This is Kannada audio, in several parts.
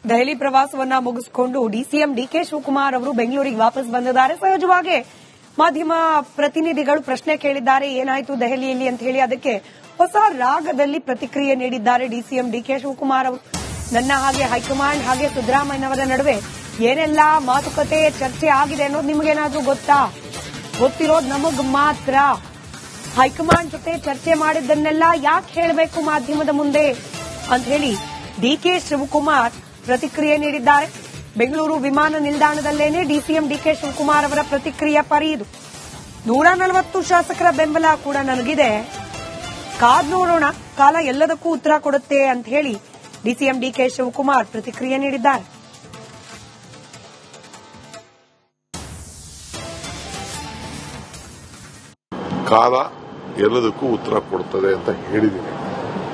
ದೆಹಲಿ ಪ್ರವಾಸವನ್ನ ಮುಗಿಸಿಕೊಂಡು ಡಿಸಿಎಂ ಡಿಕೆ ಶಿವಕುಮಾರ್ ಅವರು ಬೆಂಗಳೂರಿಗೆ ವಾಪಸ್ ಬಂದಿದ್ದಾರೆ. ಸಹಜವಾಗಿ ಮಾಧ್ಯಮ ಪ್ರತಿನಿಧಿಗಳು ಪ್ರಶ್ನೆ ಕೇಳಿದ್ದಾರೆ, ಏನಾಯ್ತು ದೆಹಲಿಯಲ್ಲಿ ಅಂತ ಹೇಳಿ. ಅದಕ್ಕೆ ಹೊಸ ರಾಗದಲ್ಲಿ ಪ್ರತಿಕ್ರಿಯೆ ನೀಡಿದ್ದಾರೆ ಡಿಸಿಎಂ ಡಿಕೆ ಶಿವಕುಮಾರ್ ಅವರು. ನನ್ನ ಹಾಗೆ ಹೈಕಮಾಂಡ್ ಹಾಗೆ ಸಿದ್ದರಾಮಯ್ಯನವರ ನಡುವೆ ಏನೆಲ್ಲ ಮಾತುಕತೆ ಚರ್ಚೆ ಆಗಿದೆ ಅನ್ನೋದು ನಿಮಗೇನಾದ್ರೂ ಗೊತ್ತಾ? ಗೊತ್ತಿರೋದು ನಮಗ್ ಮಾತ್ರ. ಹೈಕಮಾಂಡ್ ಜೊತೆ ಚರ್ಚೆ ಮಾಡಿದ್ದನ್ನೆಲ್ಲ ಯಾಕೆ ಹೇಳಬೇಕು ಮಾಧ್ಯಮದ ಮುಂದೆ ಅಂತ ಹೇಳಿ ಡಿಕೆ ಶಿವಕುಮಾರ್ ಪ್ರತಿಕ್ರಿಯೆ ನೀಡಿದ್ದಾರೆ. ಬೆಂಗಳೂರು ವಿಮಾನ ನಿಲ್ದಾಣದಲ್ಲೇನೆ ಡಿಸಿಎಂ ಡಿಕೆ ಶಿವಕುಮಾರ್ ಅವರ ಪ್ರತಿಕ್ರಿಯೆ ಪರಿಯಿದು. 140 ಶಾಸಕರ ಬೆಂಬಲ ಕೂಡ ನನಗಿದೆ, ಕಾದ್ ನೋಡೋಣ, ಕಾಲ ಎಲ್ಲದಕ್ಕೂ ಉತ್ತರ ಕೊಡುತ್ತೆ ಅಂತ ಹೇಳಿ ಡಿಸಿಎಂ ಡಿಕೆ ಶಿವಕುಮಾರ್ ಪ್ರತಿಕ್ರಿಯೆ ನೀಡಿದ್ದಾರೆ. ಕಾಲ ಎಲ್ಲದಕ್ಕೂ ಉತ್ತರ ಕೊಡ್ತದೆ ಅಂತ ಹೇಳಿದ್ದೀನಿ.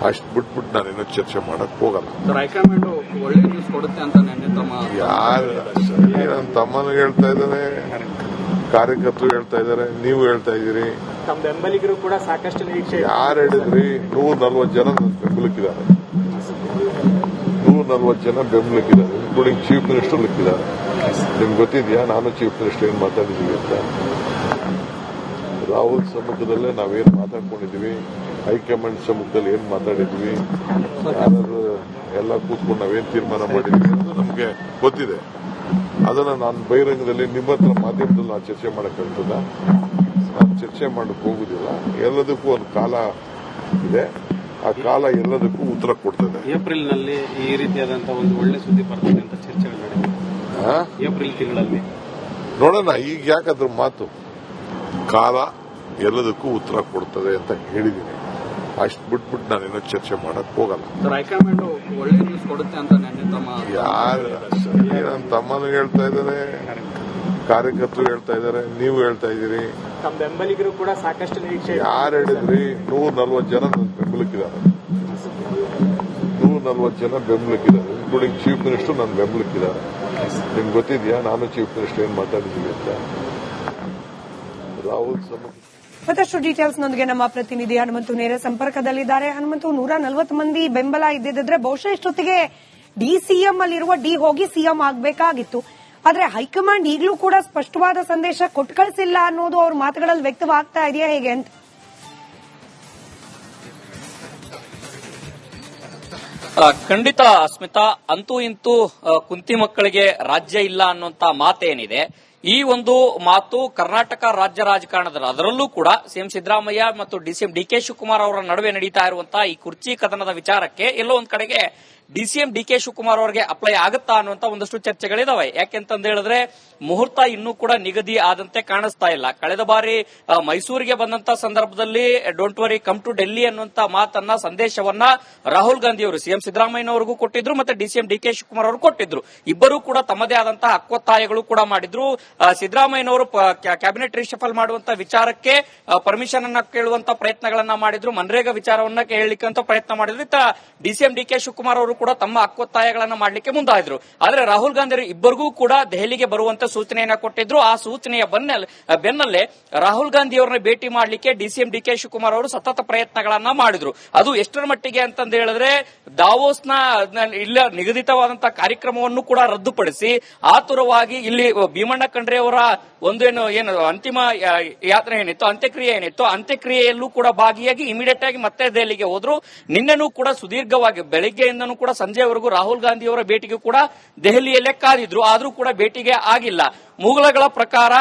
ಅಷ್ಟು ಬಿಟ್ಬಿಟ್ಟು ನಾನೇನೋ ಚರ್ಚೆ ಮಾಡಕ್ ಹೋಗಲ್ಲ. ಹೈಕಮಾಂಡ್ ಒಳ್ಳೆ ನ್ಯೂಸ್ ಕೊಡುತ್ತೆ ಅಂತ ಯಾರು ನನ್ನ ತಮ್ಮನ ಹೇಳ್ತಾ ಇದ್ದಾರೆ, ಕಾರ್ಯಕರ್ತರು ಹೇಳ್ತಾ ಇದ್ದಾರೆ, ನೀವು ಹೇಳ್ತಾ ಇದ್ದೀರಿ. ತಮ್ಮ ಬೆಂಬಲಿಗರು ಕೂಡ ಸಾಕಷ್ಟು ನಿರೀಕ್ಷೆ. ಯಾರು ಹೇಳಿದ್ರಿ? 140 ಜನ ಬೆಂಬಲಕ್ಕಿದ್ದಾರೆ. 140 ಜನ ಬೆಂಬಲಕ್ಕಿದ್ದಾರೆ, ಇನ್ಕ್ಲೂಡಿಂಗ್ ಚೀಫ್ ಮಿನಿಸ್ಟರ್ ಲಿಕ್ಕಿದ್ದಾರೆ. ನಿಮ್ಗೆ ಗೊತ್ತಿದ್ಯಾ ನಾನು ಚೀಫ್ ಮಿನಿಸ್ಟರ್ ಏನ್ ಮಾತಾಡಿದೀವಿ ಅಂತ? ರಾಹುಲ್ ಸಮ್ಮುಖದಲ್ಲೇ ನಾವೇನ್ ಮಾತಾಡ್ಕೊಂಡಿದೀವಿ, ಹೈಕಮಾಂಡ್ ಸಮ್ಮುಖದಲ್ಲಿ ಏನ್ ಮಾತಾಡಿದ್ವಿ, ಯಾರು ಎಲ್ಲ ಕೂತ್ಕೊಂಡು ನಾವೇನ್ ತೀರ್ಮಾನ ಮಾಡಿದ್ವಿ ಅಂತ ನಮ್ಗೆ ಗೊತ್ತಿದೆ. ಅದನ್ನ ನಾನು ಬಹಿರಂಗದಲ್ಲಿ ನಿಮ್ಮ ಹತ್ರ ಮಾಧ್ಯಮದಲ್ಲಿ ನಾನು ಚರ್ಚೆ ಮಾಡಕ್ಕಾಗ್ತದ? ನಾನು ಚರ್ಚೆ ಮಾಡಕ್ ಹೋಗುದಿಲ್ಲ. ಎಲ್ಲದಕ್ಕೂ ಒಂದು ಕಾಲ ಇದೆ, ಆ ಕಾಲ ಎಲ್ಲದಕ್ಕೂ ಉತ್ತರ ಕೊಡ್ತದೆ. ಏಪ್ರಿಲ್ ನಲ್ಲಿ ಈ ರೀತಿಯಾದಂತಹ ಒಂದು ಒಳ್ಳೆ ಸುದ್ದಿ ಬರ್ತದೆ ಅಂತ ಚರ್ಚೆಗಳು ನಡೆದಿದೆ. ಏಪ್ರಿಲ್ ತಿಂಗಳಲ್ಲಿ ನೋಡೋಣ. ಈಗ ಯಾಕಂದ್ರೆ ಮಾತು ಕಾಲ ಎಲ್ಲದಕ್ಕೂ ಉತ್ತರ ಕೊಡ್ತದೆ ಅಂತ ಹೇಳಿದ್ದೀನಿ. ಅಷ್ಟು ಬಿಟ್ಬಿಟ್ಟು ನಾನೇನೋ ಚರ್ಚೆ ಮಾಡಕ್ ಹೋಗಲ್ಲ. ಹೈಕಮಾಂಡ್ ಒಳ್ಳೆ ನ್ಯೂಸ್ ಕೊಡುತ್ತೆ ಅಂತ ಯಾರು ನನ್ನ ತಮ್ಮನ ಹೇಳ್ತಾ ಇದ್ದಾರೆ, ಕಾರ್ಯಕರ್ತರು ಹೇಳ್ತಾ ಇದ್ದಾರೆ, ನೀವು ಹೇಳ್ತಾ ಇದ್ದೀರಿ. ತಮ್ಮ ಬೆಂಬಲಿಗರು ಕೂಡ ಸಾಕಷ್ಟು ನಿರೀಕ್ಷೆ. ಯಾರು ಹೇಳಿದ್ರಿ? 140 ಜನ ಬೆಂಬಲಕ್ಕಿದ್ದಾರೆ. 140 ಜನ ಬೆಂಬಲಕ್ಕಿದ್ದಾರೆ, ಇನ್ಕ್ಲೂಡಿಂಗ್ ಚೀಫ್ ಮಿನಿಸ್ಟರ್ ನನ್ನ ಬೆಂಬಲಕ್ಕಿದ್ದಾರೆ. ನಿಮ್ಗೆ ಗೊತ್ತಿದ್ಯಾ ನಾನು ಚೀಫ್ ಮಿನಿಸ್ಟರ್ ಏನ್ ಮಾತಾಡಿದೀವಿ ಅಂತ? ರಾಹುಲ್ ಮತ್ತಷ್ಟು ಡೀಟೇಲ್ಸ್ನೊಂದಿಗೆ ನಮ್ಮ ಪ್ರತಿನಿಧಿ ಹನುಮಂತು ನೇರ ಸಂಪರ್ಕದಲ್ಲಿದ್ದಾರೆ. ಹನುಮಂತು, 140 ಮಂದಿ ಬೆಂಬಲ ಇದ್ದಿದ್ರೆ ಬಹುಶಃ ಇಷ್ಟೊತ್ತಿಗೆ ಡಿಸಿಎಂ ಅಲ್ಲಿರುವ ಡಿ ಹೋಗಿ ಸಿಎಂ ಆಗಬೇಕಾಗಿತ್ತು. ಆದ್ರೆ ಹೈಕಮಾಂಡ್ ಈಗಲೂ ಕೂಡ ಸ್ಪಷ್ಟವಾದ ಸಂದೇಶ ಕೊಟ್ಟು ಕಳಿಸಿಲ್ಲ ಅನ್ನೋದು ಅವ್ರ ಮಾತುಗಳಲ್ಲಿ ವ್ಯಕ್ತವಾಗ್ತಾ ಇದೆಯಾ ಹೇಗೆ ಅಂತ? ಖಂಡಿತ ಅಸ್ಮಿತಾ, ಅಂತೂ ಇಂತೂ ಕುಂತಿ ಮಕ್ಕಳಿಗೆ ರಾಜ್ಯ ಇಲ್ಲ ಅನ್ನುವಂತ ಮಾತೇನಿದೆ, ಈ ಒಂದು ಮಾತು ಕರ್ನಾಟಕ ರಾಜ್ಯ ರಾಜಕಾರಣದಲ್ಲಿ, ಅದರಲ್ಲೂ ಕೂಡ ಸಿಎಂ ಸಿದ್ದರಾಮಯ್ಯ ಮತ್ತು ಡಿಸಿಎಂ ಡಿಕೆ ಶಿವಕುಮಾರ್ ಅವರ ನಡುವೆ ನಡೀತಾ ಇರುವಂತಹ ಈ ಕುರ್ಚಿ ಕದನದ ವಿಚಾರಕ್ಕೆ ಎಲ್ಲೋ ಒಂದ್ ಕಡೆಗೆ ಡಿಸಿಎಂ ಡಿಕೆ ಶಿವಕುಮಾರ್ ಅವರಿಗೆ ಅಪ್ಲೈ ಆಗುತ್ತಾ ಅನ್ನುವಂತ ಒಂದಷ್ಟು ಚರ್ಚೆಗಳಿದಾವೆ. ಯಾಕೆಂತಂದ ಹೇಳಿದ್ರೆ ಮುಹೂರ್ತ ಇನ್ನೂ ಕೂಡ ನಿಗದಿ ಆದಂತೆ ಕಾಣಿಸ್ತಾ ಇಲ್ಲ. ಕಳೆದ ಬಾರಿ ಮೈಸೂರಿಗೆ ಬಂದಂತ ಸಂದರ್ಭದಲ್ಲಿ don't worry come to Delhi ಅನ್ನುವಂತ ಮಾತನ್ನ, ಸಂದೇಶವನ್ನ ರಾಹುಲ್ ಗಾಂಧಿ ಅವರು ಸಿಎಂ ಸಿದ್ದರಾಮಯ್ಯನವರಿಗೂ ಕೊಟ್ಟಿದ್ರು, ಮತ್ತೆ ಡಿಸಿಎಂ ಡಿಕೆ ಶಿವಕುಮಾರ್ ಅವರು ಕೊಟ್ಟಿದ್ರು. ಇಬ್ಬರೂ ಕೂಡ ತಮ್ಮದೇ ಆದಂತಹ ಹಕ್ಕೊತ್ತಾಯಗಳು ಕೂಡ ಮಾಡಿದ್ರು. ಸಿದ್ದರಾಮಯ್ಯನವರು ಕ್ಯಾಬಿನೆಟ್ ರಿಶಫಲ್ ಮಾಡುವಂತ ವಿಚಾರಕ್ಕೆ ಪರ್ಮಿಷನ್ ಅನ್ನ ಕೇಳುವಂತ ಪ್ರಯತ್ನಗಳನ್ನ ಮಾಡಿದ್ರು, ಮನ್ರೇಗಾ ವಿಚಾರವನ್ನ ಹೇಳಲಿಕ್ಕೆ ಪ್ರಯತ್ನ ಮಾಡಿದ್ರು. ಡಿಸಿಎಂ ಡಿಕೆ ಶಿವಕುಮಾರ್ ಅವರು ಕೂಡ ತಮ್ಮ ಹಕ್ಕೊತ್ತಾಯಗಳನ್ನ ಮಾಡಲಿಕ್ಕೆ ಮುಂದಾದ್ರು. ಆದ್ರೆ ರಾಹುಲ್ ಗಾಂಧಿ ಇಬ್ಬರಿಗೂ ಕೂಡ ದೆಹಲಿಗೆ ಬರುವಂತ ಸೂಚನೆಯನ್ನ ಕೊಟ್ಟಿದ್ರು. ಆ ಸೂಚನೆಯ ಬೆನ್ನಲ್ಲೇ ರಾಹುಲ್ ಗಾಂಧಿ ಅವರನ್ನ ಭೇಟಿ ಮಾಡಲಿಕ್ಕೆ ಡಿಸಿಎಂ ಡಿಕೆ ಶಿವಕುಮಾರ್ ಅವರು ಸತತ ಪ್ರಯತ್ನಗಳನ್ನ ಮಾಡಿದ್ರು. ಅದು ಎಷ್ಟರ ಮಟ್ಟಿಗೆ ಅಂತಂದು ಹೇಳಿದ್ರೆ ದಾವೋಸ್ನ ಇಲ್ಲ ನಿಗದಿತವಾದಂತಹ ಕಾರ್ಯಕ್ರಮವನ್ನು ಕೂಡ ರದ್ದುಪಡಿಸಿ ಆತುರವಾಗಿ ಇಲ್ಲಿ ಭೀಮಣ್ಣ ಖಂಡ್ರೆ ಅವರ ಏನು ಅಂತಿಮ ಯಾತ್ರೆ ಏನಿತ್ತು, ಅಂತ್ಯಕ್ರಿಯೆ ಏನಿತ್ತು, ಅಂತ್ಯಕ್ರಿಯೆಯಲ್ಲೂ ಕೂಡ ಭಾಗಿಯಾಗಿ ಇಮಿಡಿಯೇಟ್ ಆಗಿ ಮತ್ತೆ ದೆಹಲಿಗೆ ಹೋದ್ರು. ನಿನ್ನೆನೂ ಕೂಡ ಸುದೀರ್ಘವಾಗಿ ಬೆಳಗ್ಗೆಯಿಂದನೂ ಕೂಡ ಸಂಜೆವರೆಗೂ ರಾಹುಲ್ ಗಾಂಧಿ ಅವರ ಭೇಟಿಗೂ ಕೂಡ ದೆಹಲಿಯಲ್ಲೇ ಕಾದಿದ್ರು. ಆದ್ರೂ ಕೂಡ ಭೇಟಿಗೆ ಆಗಿಲ್ಲ. ಮೂಲಗಳ ಪ್ರಕಾರ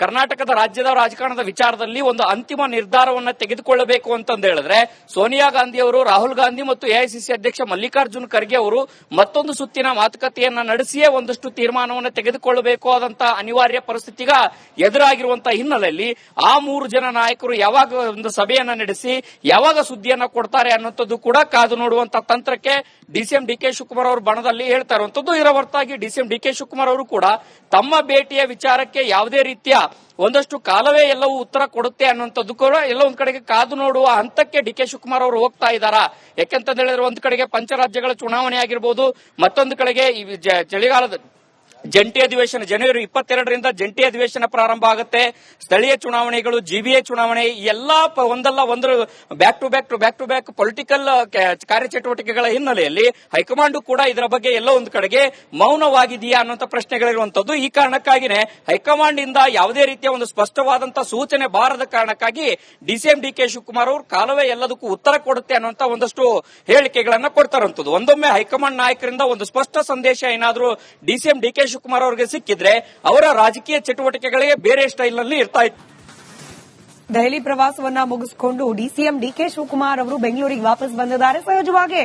ಕರ್ನಾಟಕದ ರಾಜ್ಯದ ರಾಜಕಾರಣದ ವಿಚಾರದಲ್ಲಿ ಒಂದು ಅಂತಿಮ ನಿರ್ಧಾರವನ್ನ ತೆಗೆದುಕೊಳ್ಳಬೇಕು ಅಂತಂದು ಹೇಳಿದ್ರೆ ಸೋನಿಯಾ ಗಾಂಧಿ ಅವರು, ರಾಹುಲ್ ಗಾಂಧಿ ಮತ್ತು ಎಐಸಿಸಿ ಅಧ್ಯಕ್ಷ ಮಲ್ಲಿಕಾರ್ಜುನ್ ಖರ್ಗೆ ಅವರು ಮತ್ತೊಂದು ಸುತ್ತಿನ ಮಾತುಕತೆಯನ್ನ ನಡೆಸಿಯೇ ಒಂದಷ್ಟು ತೀರ್ಮಾನವನ್ನು ತೆಗೆದುಕೊಳ್ಳಬೇಕು ಆದಂತಹ ಅನಿವಾರ್ಯ ಪರಿಸ್ಥಿತಿಗ ಎದುರಾಗಿರುವಂತಹ ಹಿನ್ನೆಲೆಯಲ್ಲಿ ಆ 3 ಜನ ನಾಯಕರು ಯಾವಾಗ ಒಂದು ಸಭೆಯನ್ನ ನಡೆಸಿ ಯಾವಾಗ ಸುದ್ದಿಯನ್ನ ಕೊಡ್ತಾರೆ ಅನ್ನುವಂಥದ್ದು ಕೂಡ ಕಾದು ನೋಡುವಂತಹ ತಂತ್ರಕ್ಕೆ ಡಿಸಿಎಂ ಡಿಕೆ ಶಿವಕುಮಾರ್ ಅವರು ಬಣದಲ್ಲಿ ಹೇಳ್ತಾ ಇರುವಂತದ್ದು. ಇದರ ಹೊರತಾಗಿ ಡಿಸಿಎಂ ಡಿಕೆ ಶಿವಕುಮಾರ್ ಅವರು ಕೂಡ ತಮ್ಮ ಭೇಟಿಯ ವಿಚಾರಕ್ಕೆ ಯಾವುದೇ ರೀತಿಯ ಒಂದಷ್ಟು ಕಾಲವೇ ಎಲ್ಲವೂ ಉತ್ತರ ಕೊಡುತ್ತೆ ಅನ್ನುವಂಥದ್ದು ಕೂಡ ಎಲ್ಲ ಒಂದ್ ಕಡೆಗೆ ಕಾದು ನೋಡುವ ಹಂತಕ್ಕೆ ಡಿಕೆ ಶಿವಕುಮಾರ್ ಅವರು ಹೋಗ್ತಾ ಇದ್ದಾರಾ? ಯಾಕೆಂತ ಹೇಳಿದ್ರೆ ಒಂದ್ ಕಡೆಗೆ ಪಂಚರಾಜ್ಯಗಳ ಚುನಾವಣೆ ಆಗಿರ್ಬೋದು, ಮತ್ತೊಂದು ಕಡೆಗೆ ಚಳಿಗಾಲದ ಜಂಟಿ ಅಧಿವೇಶನ ಜನವರಿ 22ರಿಂದ ಜಂಟಿ ಅಧಿವೇಶನ ಪ್ರಾರಂಭ ಆಗುತ್ತೆ. ಸ್ಥಳೀಯ ಚುನಾವಣೆಗಳು, ಜಿಬಿಎ ಚುನಾವಣೆ, ಎಲ್ಲಾ ಒಂದಲ್ಲ ಒಂದು ಬ್ಯಾಕ್ ಟು ಬ್ಯಾಕ್ ಪೊಲಿಟಿಕಲ್ ಕಾರ್ಯಚಟುವಟಿಕೆಗಳ ಹಿನ್ನೆಲೆಯಲ್ಲಿ ಹೈಕಮಾಂಡ್ ಕೂಡ ಇದರ ಬಗ್ಗೆ ಎಲ್ಲೋ ಒಂದು ಕಡೆಗೆ ಮೌನವಾಗಿದೆಯಾ ಅನ್ನುವಂಥ ಪ್ರಶ್ನೆಗಳಿರುವಂತದ್ದು. ಈ ಕಾರಣಕ್ಕಾಗಿನೇ ಹೈಕಮಾಂಡ್ ಇಂದ ಯಾವುದೇ ರೀತಿಯ ಒಂದು ಸ್ಪಷ್ಟವಾದಂತಹ ಸೂಚನೆ ಬಾರದ ಕಾರಣಕ್ಕಾಗಿ ಡಿಸಿಎಂ ಡಿಕೆ ಶಿವಕುಮಾರ್ ಅವರು ಕಾಲವೇ ಎಲ್ಲದಕ್ಕೂ ಉತ್ತರ ಕೊಡುತ್ತೆ ಅನ್ನುವಂತ ಒಂದಷ್ಟು ಹೇಳಿಕೆಗಳನ್ನ ಕೊಡ್ತಾರಂತದ್ದು. ಒಂದೊಮ್ಮೆ ಹೈಕಮಾಂಡ್ ನಾಯಕರಿಂದ ಒಂದು ಸ್ಪಷ್ಟ ಸಂದೇಶ ಏನಾದರೂ ಡಿಸಿಎಂ ಡಿಕೆ ಶಿವಕುಮಾರ್ ಅವರಿಗೆ ಸಿಕ್ಕಿದ್ರೆ ಅವರ ರಾಜಕೀಯ ಚಟುವಟಿಕೆಗಳಿಗೆ ಬೇರೆ ಸ್ಟೈಲ್ ನಲ್ಲಿ ಇರ್ತಾ ಇತ್ತು. ದೆಹಲಿ ಪ್ರವಾಸವನ್ನ ಮುಗಿಸಿಕೊಂಡು ಡಿಸಿಎಂ ಡಿಕೆ ಶಿವಕುಮಾರ್ ಅವರು ಬೆಂಗಳೂರಿಗೆ ವಾಪಸ್ ಬಂದಿದ್ದಾರೆ. ಸಹಜವಾಗಿ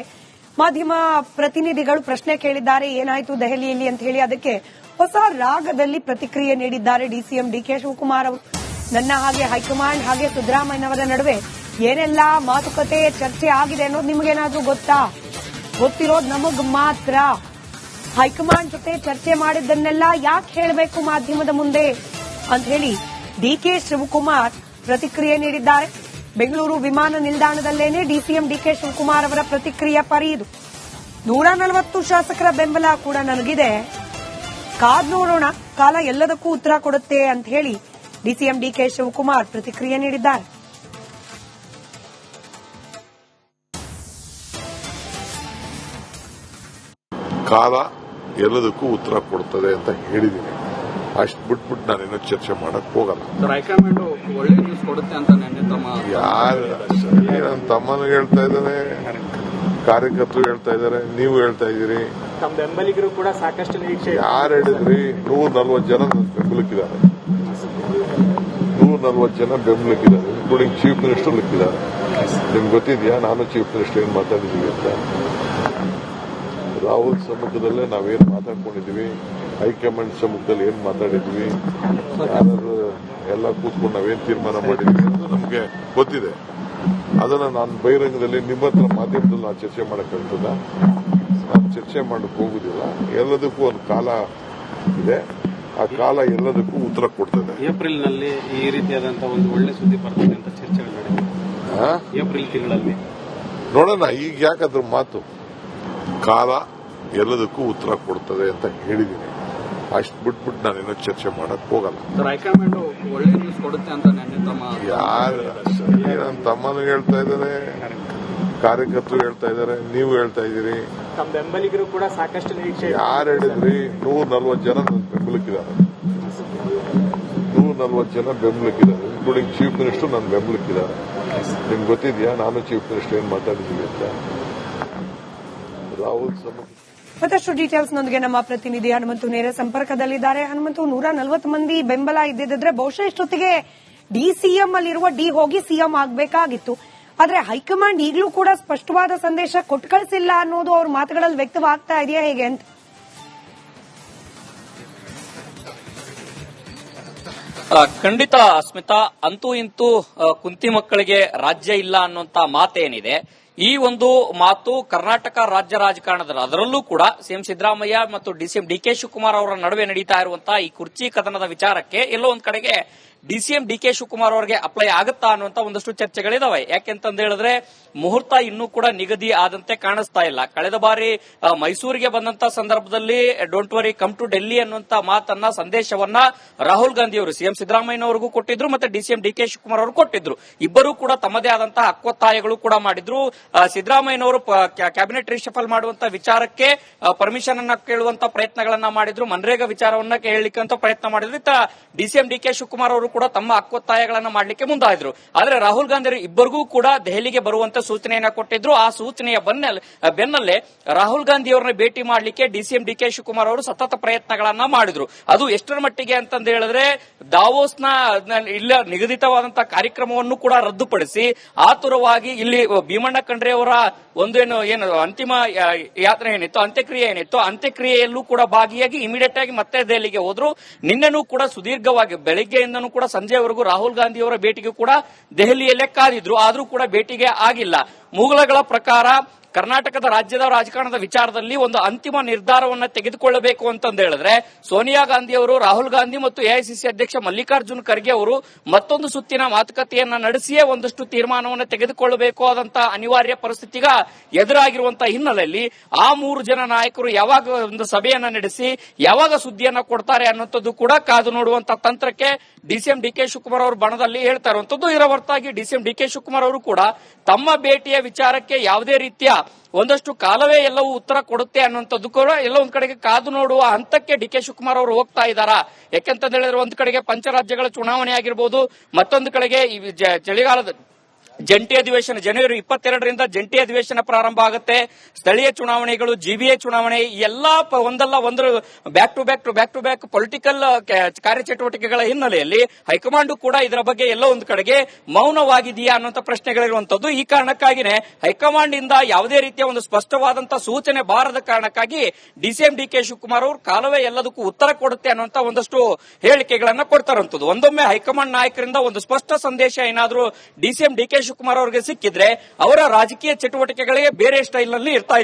ಮಾಧ್ಯಮ ಪ್ರತಿನಿಧಿಗಳು ಪ್ರಶ್ನೆ ಕೇಳಿದ್ದಾರೆ, ಏನಾಯ್ತು ದೆಹಲಿಯಲ್ಲಿ ಅಂತ ಹೇಳಿ. ಅದಕ್ಕೆ ಹೊಸ ರಾಗದಲ್ಲಿ ಪ್ರತಿಕ್ರಿಯೆ ನೀಡಿದ್ದಾರೆ ಡಿಸಿಎಂ ಡಿಕೆ ಶಿವಕುಮಾರ್ ಅವರು. ನನ್ನ ಹಾಗೆ ಹೈಕಮಾಂಡ್ ಹಾಗೆ ಸಿದ್ದರಾಮಯ್ಯನವರ ನಡುವೆ ಏನೆಲ್ಲ ಮಾತುಕತೆ ಚರ್ಚೆ ಆಗಿದೆ ಅನ್ನೋದು ನಿಮಗೇನಾದ್ರೂ ಗೊತ್ತಾ? ಗೊತ್ತಿರೋದು ನಮಗ್ ಮಾತ್ರ. ಹೈಕಮಾಂಡ್ ಜೊತೆ ಚರ್ಚೆ ಮಾಡಿದ್ದನ್ನೆಲ್ಲ ಯಾಕೆ ಹೇಳಬೇಕು ಮಾಧ್ಯಮದ ಮುಂದೆ ಅಂತ ಹೇಳಿ ಡಿಕೆ ಶಿವಕುಮಾರ್ ಪ್ರತಿಕ್ರಿಯೆ ನೀಡಿದ್ದಾರೆ. ಬೆಂಗಳೂರು ವಿಮಾನ ನಿಲ್ದಾಣದಲ್ಲೇನೆ ಡಿಸಿಎಂ ಡಿಕೆ ಶಿವಕುಮಾರ್ ಅವರ ಪ್ರತಿಕ್ರಿಯೆ ಪರಿಯಿದು. 140 ಶಾಸಕರ ಬೆಂಬಲ ಕೂಡ ನನಗಿದೆ, ಕಾದ್ ನೋಡೋಣ, ಕಾಲ ಎಲ್ಲದಕ್ಕೂ ಉತ್ತರ ಕೊಡುತ್ತೆ ಅಂತ ಹೇಳಿ ಡಿಸಿಎಂ ಡಿಕೆ ಶಿವಕುಮಾರ್ ಪ್ರತಿಕ್ರಿಯೆ ನೀಡಿದ್ದಾರೆ. ಕಾಲ ಎಲ್ಲದಕ್ಕೂ ಉತ್ತರ ಕೊಡ್ತದೆ ಅಂತ ಹೇಳಿದ್ದೀನಿ. ಅಷ್ಟು ಬಿಟ್ಬಿಟ್ಟು ನಾನೇನೋ ಚರ್ಚೆ ಮಾಡಕ್ ಹೋಗಲ್ಲ. ಹೈಕಮಾಂಡ್ ಒಳ್ಳೆ ನ್ಯೂಸ್ ಕೊಡುತ್ತೆ ಅಂತ ಯಾರು ನನ್ನ ತಮ್ಮನ ಹೇಳ್ತಾ ಇದ್ದಾರೆ, ಕಾರ್ಯಕರ್ತರು ಹೇಳ್ತಾ ಇದ್ದಾರೆ, ನೀವು ಹೇಳ್ತಾ ಇದ್ದೀರಿ. ತಮ್ಮ ಬೆಂಬಲಿಗರು ಕೂಡ ಸಾಕಷ್ಟು ನಿರೀಕ್ಷೆ. ಯಾರು ಹೇಳಿದ್ರಿ? 140 ಜನ ಬೆಂಬಲಕ್ಕಿದ್ದಾರೆ. 140 ಜನ ಬೆಂಬಲಕ್ಕಿದ್ದಾರೆ, ಇನ್ಕ್ಲೂಡಿಂಗ್ ಚೀಫ್ ಮಿನಿಸ್ಟರ್ ಲಿಕ್ಕಿದ್ದಾರೆ. ನಿಮ್ಗೆ ಗೊತ್ತಿದ್ಯಾ ನಾನು ಚೀಫ್ ಮಿನಿಸ್ಟರ್ ಏನ್ ಮಾತಾಡಿದೀವಿ ಅಂತ? ರಾಹುಲ್ ಸಮ್ಮುಖದಲ್ಲೇ ನಾವೇನ್ ಮಾತಾಡ್ಕೊಂಡಿದೀವಿ, ಹೈಕಮಾಂಡ್ ಸಮ್ಮುಖದಲ್ಲಿ ಏನ್ ಮಾತಾಡಿದ್ವಿ, ಯಾರು ಎಲ್ಲ ಕೂತ್ಕೊಂಡು ನಾವೇನ್ ತೀರ್ಮಾನ ಮಾಡಿದ್ವಿ ಅಂತ ನಮ್ಗೆ ಗೊತ್ತಿದೆ. ಅದನ್ನ ನಾನು ಬಹಿರಂಗದಲ್ಲಿ ನಿಮ್ಮ ಹತ್ರ ಮಾಧ್ಯಮದಲ್ಲಿ ನಾನು ಚರ್ಚೆ ಮಾಡಕ್ಕಾಗ್ತದ? ನಾನು ಚರ್ಚೆ ಮಾಡಕ್ ಹೋಗುದಿಲ್ಲ. ಎಲ್ಲದಕ್ಕೂ ಒಂದು ಕಾಲ ಇದೆ, ಆ ಕಾಲ ಎಲ್ಲದಕ್ಕೂ ಉತ್ತರ ಕೊಡ್ತದೆ. ಏಪ್ರಿಲ್ ನಲ್ಲಿ ಈ ರೀತಿಯಾದಂತಹ ಒಂದು ಒಳ್ಳೆ ಸುದ್ದಿ ಬರ್ತದೆ ಅಂತ ಚರ್ಚೆಗಳು ನಡೆದಿದೆ. ಏಪ್ರಿಲ್ ತಿಂಗಳಲ್ಲಿ ನೋಡೋಣ. ಈಗ ಯಾಕಾದ್ರೂ ಮಾತು? ಕಾಲ ಎಲ್ಲದಕ್ಕೂ ಉತ್ತರ ಕೊಡ್ತದೆ ಅಂತ ಹೇಳಿದ್ದೀನಿ. ಅಷ್ಟು ಬಿಟ್ಬಿಟ್ಟು ನಾನೇನೋ ಚರ್ಚೆ ಮಾಡಕ್ ಹೋಗಲ್ಲ. ಹೈಕಮಾಂಡ್ ಒಳ್ಳೆ ನ್ಯೂಸ್ ಕೊಡುತ್ತೆ ಅಂತ ಯಾರು ನನ್ನ ತಮ್ಮನ ಹೇಳ್ತಾ ಇದ್ದಾರೆ, ಕಾರ್ಯಕರ್ತರು ಹೇಳ್ತಾ ಇದ್ದಾರೆ, ನೀವು ಹೇಳ್ತಾ ಇದ್ದೀರಿ. ತಮ್ಮ ಬೆಂಬಲಿಗರು ಕೂಡ ಸಾಕಷ್ಟು ನಿರೀಕ್ಷೆ. ಯಾರು ಹೇಳಿದ್ರಿ? 140 ಜನ ಬೆಂಬಲಕ್ಕಿದ್ದಾರೆ. 140 ಜನ ಬೆಂಬಲಕ್ಕಿದ್ದಾರೆ, ಇನ್ಕ್ಲೂಡಿಂಗ್ ಚೀಫ್ ಮಿನಿಸ್ಟರ್ ನನ್ನ ಬೆಂಬಲಕ್ಕಿದ್ದಾರೆ. ನಿಮ್ಗೆ ಗೊತ್ತಿದ್ಯಾ ನಾನು ಚೀಫ್ ಮಿನಿಸ್ಟರ್ ಏನ್ ಮಾತಾಡಿದೀವಿ ಅಂತ? ರಾಹುಲ್ ಮತ್ತಷ್ಟು ಡೀಟೇಲ್ಸ್ನೊಂದಿಗೆ ನಮ್ಮ ಪ್ರತಿನಿಧಿ ಹನುಮಂತು ನೇರ ಸಂಪರ್ಕದಲ್ಲಿದ್ದಾರೆ. ಹನುಮಂತು, 140 ಮಂದಿ ಬೆಂಬಲ ಇದ್ದಿದ್ರೆ ಬಹುಶಃ ಇಷ್ಟೊತ್ತಿಗೆ ಡಿಸಿಎಂ ಅಲ್ಲಿರುವ ಡಿ ಹೋಗಿ ಸಿಎಂ ಆಗಬೇಕಾಗಿತ್ತು. ಆದ್ರೆ ಹೈಕಮಾಂಡ್ ಈಗಲೂ ಕೂಡ ಸ್ಪಷ್ಟವಾದ ಸಂದೇಶ ಕೊಟ್ಟು ಕಳಿಸಿಲ್ಲ ಅನ್ನೋದು ಅವ್ರ ಮಾತುಗಳಲ್ಲಿ ವ್ಯಕ್ತವಾಗ್ತಾ ಇದೆಯಾ ಹೇಗೆ ಅಂತ? ಖಂಡಿತ ಅಸ್ಮಿತಾ, ಅಂತೂ ಇಂತೂ ಕುಂತಿ ಮಕ್ಕಳಿಗೆ ರಾಜ್ಯ ಇಲ್ಲ ಅನ್ನುವಂತ ಮಾತೇನಿದೆ, ಈ ಒಂದು ಮಾತು ಕರ್ನಾಟಕ ರಾಜ್ಯ ರಾಜಕಾರಣದಲ್ಲಿ ಅದರಲ್ಲೂ ಕೂಡ ಸಿಎಂ ಸಿದ್ದರಾಮಯ್ಯ ಮತ್ತು ಡಿಸಿಎಂ ಡಿಕೆ ಶಿವಕುಮಾರ್ ಅವರ ನಡುವೆ ನಡೀತಾ ಇರುವಂತಹ ಈ ಕುರ್ಚಿ ಕದನದ ವಿಚಾರಕ್ಕೆ ಎಲ್ಲೋ ಒಂದ್ ಕಡೆಗೆ ಡಿಸಿಎಂ ಡಿಕೆ ಶಿವಕುಮಾರ್ ಅವರಿಗೆ ಅಪ್ಲೈ ಆಗುತ್ತಾ ಅನ್ನುವಂತ ಒಂದಷ್ಟು ಚರ್ಚೆಗಳಿದಾವೆ. ಯಾಕೆಂತಂದ ಹೇಳಿದ್ರೆ ಮುಹೂರ್ತ ಇನ್ನೂ ಕೂಡ ನಿಗದಿ ಆದಂತೆ ಕಾಣಿಸ್ತಾ ಇಲ್ಲ. ಕಳೆದ ಬಾರಿ ಮೈಸೂರಿಗೆ ಬಂದಂತ ಸಂದರ್ಭದಲ್ಲಿ don't worry come to Delhi ಅನ್ನುವಂತ ಮಾತನ್ನ ಸಂದೇಶವನ್ನ ರಾಹುಲ್ ಗಾಂಧಿ ಅವರು ಸಿಎಂ ಸಿದ್ದರಾಮಯ್ಯನವರಿಗೂ ಕೊಟ್ಟಿದ್ರು, ಮತ್ತೆ ಡಿಸಿಎಂ ಡಿಕೆ ಶಿವಕುಮಾರ್ ಅವರು ಕೊಟ್ಟಿದ್ರು. ಇಬ್ಬರೂ ಕೂಡ ತಮ್ಮದೇ ಆದಂತಹ ಹಕ್ಕೊತ್ತಾಯಗಳು ಕೂಡ ಮಾಡಿದ್ರು. ಸಿದ್ದರಾಮಯ್ಯನವರು ಕ್ಯಾಬಿನೆಟ್ ರಿಶಫಲ್ ಮಾಡುವಂತ ವಿಚಾರಕ್ಕೆ ಪರ್ಮಿಷನ್ ಅನ್ನ ಕೇಳುವಂತ ಪ್ರಯತ್ನಗಳನ್ನ ಮಾಡಿದ್ರು, ಮನ್ರೇಗಾ ವಿಚಾರವನ್ನ ಹೇಳಲಿಕ್ಕೆ ಪ್ರಯತ್ನ ಮಾಡಿದ್ರು. ಡಿಸಿಎಂ ಡಿಕೆ ಶಿವಕುಮಾರ್ ಅವರು ಕೂಡ ತಮ್ಮ ಹಕ್ಕೊತ್ತಾಯಗಳನ್ನ ಮಾಡಲಿಕ್ಕೆ ಮುಂದಾದ್ರು. ಆದ್ರೆ ರಾಹುಲ್ ಗಾಂಧಿ ಇಬ್ಬರಿಗೂ ಕೂಡ ದೆಹಲಿಗೆ ಬರುವಂತ ಸೂಚನೆಯನ್ನ ಕೊಟ್ಟಿದ್ರು. ಆ ಸೂಚನೆಯ ಬೆನ್ನಲ್ಲೇ ರಾಹುಲ್ ಗಾಂಧಿ ಅವರನ್ನ ಭೇಟಿ ಮಾಡಲಿಕ್ಕೆ ಡಿಸಿಎಂ ಡಿಕೆ ಶಿವಕುಮಾರ್ ಅವರು ಸತತ ಪ್ರಯತ್ನಗಳನ್ನ ಮಾಡಿದ್ರು. ಅದು ಎಷ್ಟರ ಮಟ್ಟಿಗೆ ಅಂತಂದು ಹೇಳಿದ್ರೆ ದಾವೋಸ್ನ ಇಲ್ಲ ನಿಗದಿತವಾದಂತಹ ಕಾರ್ಯಕ್ರಮವನ್ನು ಕೂಡ ರದ್ದುಪಡಿಸಿ ಆತುರವಾಗಿ ಇಲ್ಲಿ ಭೀಮಣ್ಣ ಖಂಡ್ರೆ ಅವರ ಏನು ಅಂತಿಮ ಯಾತ್ರೆ ಏನಿತ್ತು, ಅಂತ್ಯಕ್ರಿಯೆ ಏನಿತ್ತು, ಅಂತ್ಯಕ್ರಿಯೆಯಲ್ಲೂ ಕೂಡ ಭಾಗಿಯಾಗಿ ಇಮಿಡಿಯೇಟ್ ಆಗಿ ಮತ್ತೆ ದೆಹಲಿಗೆ ಹೋದ್ರು. ನಿನ್ನೆನೂ ಕೂಡ ಸುದೀರ್ಘವಾಗಿ ಬೆಳಗ್ಗೆಯಿಂದನೂ ಕೂಡ ಸಂಜೆವರೆಗೂ ರಾಹುಲ್ ಗಾಂಧಿ ಅವರ ಭೇಟಿಗೂ ಕೂಡ ದೆಹಲಿಯಲ್ಲೇ ಕಾದಿದ್ರು. ಆದ್ರೂ ಕೂಡ ಭೇಟಿಗೆ ಆಗಿಲ್ಲ. ಮೂಲಗಳ ಪ್ರಕಾರ ಕರ್ನಾಟಕದ ರಾಜ್ಯದ ರಾಜಕಾರಣದ ವಿಚಾರದಲ್ಲಿ ಒಂದು ಅಂತಿಮ ನಿರ್ಧಾರವನ್ನ ತೆಗೆದುಕೊಳ್ಳಬೇಕು ಅಂತಂದು ಹೇಳಿದ್ರೆ ಸೋನಿಯಾ ಗಾಂಧಿ ಅವರು, ರಾಹುಲ್ ಗಾಂಧಿ ಮತ್ತು ಎಐಸಿಸಿ ಅಧ್ಯಕ್ಷ ಮಲ್ಲಿಕಾರ್ಜುನ್ ಖರ್ಗೆ ಅವರು ಮತ್ತೊಂದು ಸುತ್ತಿನ ಮಾತುಕತೆಯನ್ನ ನಡೆಸಿಯೇ ಒಂದಷ್ಟು ತೀರ್ಮಾನವನ್ನು ತೆಗೆದುಕೊಳ್ಳಬೇಕು ಆದಂತಹ ಅನಿವಾರ್ಯ ಪರಿಸ್ಥಿತಿಗ ಎದುರಾಗಿರುವಂತಹ ಹಿನ್ನೆಲೆಯಲ್ಲಿ ಆ 3 ಜನ ನಾಯಕರು ಯಾವಾಗ ಒಂದು ಸಭೆಯನ್ನ ನಡೆಸಿ ಯಾವಾಗ ಸುದ್ದಿಯನ್ನ ಕೊಡ್ತಾರೆ ಅನ್ನುವಂಥದ್ದು ಕೂಡ ಕಾದು ನೋಡುವಂತಹ ತಂತ್ರಕ್ಕೆ ಡಿಸಿಎಂ ಡಿಕೆ ಶಿವಕುಮಾರ್ ಅವರು ಬಣದಲ್ಲಿ ಹೇಳ್ತಾ ಇರುವಂತದ್ದು. ಇದರ ಹೊರತಾಗಿ ಡಿಸಿಎಂ ಡಿಕೆ ಶಿವಕುಮಾರ್ ಅವರು ಕೂಡ ತಮ್ಮ ಭೇಟಿಯ ವಿಚಾರಕ್ಕೆ ಯಾವುದೇ ರೀತಿಯ ಒಂದಷ್ಟು ಕಾಲವೇ ಎಲ್ಲವೂ ಉತ್ತರ ಕೊಡುತ್ತೆ ಅನ್ನುವಂಥದ್ದು ಕೂಡ ಎಲ್ಲ ಒಂದ್ ಕಡೆಗೆ ಕಾದು ನೋಡುವ ಹಂತಕ್ಕೆ ಡಿಕೆ ಶಿವಕುಮಾರ್ ಅವರು ಹೋಗ್ತಾ ಇದ್ದಾರಾ. ಯಾಕೆಂತ ಹೇಳಿದ್ರೆ ಒಂದ್ ಕಡೆಗೆ ಪಂಚರಾಜ್ಯಗಳ ಚುನಾವಣೆ ಆಗಿರ್ಬೋದು, ಮತ್ತೊಂದು ಕಡೆಗೆ ಈ ಚಳಿಗಾಲದ ಜಂಟಿ ಅಧಿವೇಶನ ಜನವರಿ 22ರಿಂದ ಜಂಟಿ ಅಧಿವೇಶನ ಪ್ರಾರಂಭ ಆಗುತ್ತೆ. ಸ್ಥಳೀಯ ಚುನಾವಣೆಗಳು, ಜಿಬಿಎ ಚುನಾವಣೆ ಎಲ್ಲಾ ಒಂದಲ್ಲ ಒಂದು ಬ್ಯಾಕ್ ಟು ಬ್ಯಾಕ್ ಪೊಲಿಟಿಕಲ್ ಕಾರ್ಯಚಟುವಟಿಕೆಗಳ ಹಿನ್ನೆಲೆಯಲ್ಲಿ ಹೈಕಮಾಂಡ್ ಕೂಡ ಇದರ ಬಗ್ಗೆ ಎಲ್ಲ ಒಂದು ಕಡೆಗೆ ಮೌನವಾಗಿದೆಯಾ ಅನ್ನುವಂಥ ಪ್ರಶ್ನೆಗಳಿರುವಂತದ್ದು. ಈ ಕಾರಣಕ್ಕಾಗಿನೇ ಹೈಕಮಾಂಡ್ ಇಂದ ಯಾವುದೇ ರೀತಿಯ ಒಂದು ಸ್ಪಷ್ಟವಾದಂತಹ ಸೂಚನೆ ಬಾರದ ಕಾರಣಕ್ಕಾಗಿ ಡಿಸಿಎಂ ಡಿಕೆ ಶಿವಕುಮಾರ್ ಅವರು ಕಾಲವೇ ಎಲ್ಲದಕ್ಕೂ ಉತ್ತರ ಕೊಡುತ್ತೆ ಅನ್ನುವಂತ ಒಂದಷ್ಟು ಹೇಳಿಕೆಗಳನ್ನ ಕೊಡ್ತಾರಂತದ್ದು. ಒಂದೊಮ್ಮೆ ಹೈಕಮಾಂಡ್ ನಾಯಕರಿಂದ ಒಂದು ಸ್ಪಷ್ಟ ಸಂದೇಶ ಏನಾದರೂ ಡಿಸಿಎಂ ಡಿಕೆ ಶಿವಕುಮಾರ್ ಅವರಿಗೆ ಸಿಕ್ಕಿದ್ರೆ ಅವರ ರಾಜಕೀಯ ಚಟುವಟಿಕೆಗಳಿಗೆ ಬೇರೆ ಸ್ಟೈಲ್ ನಲ್ಲಿ ಇರ್ತಾ ಇತ್ತು.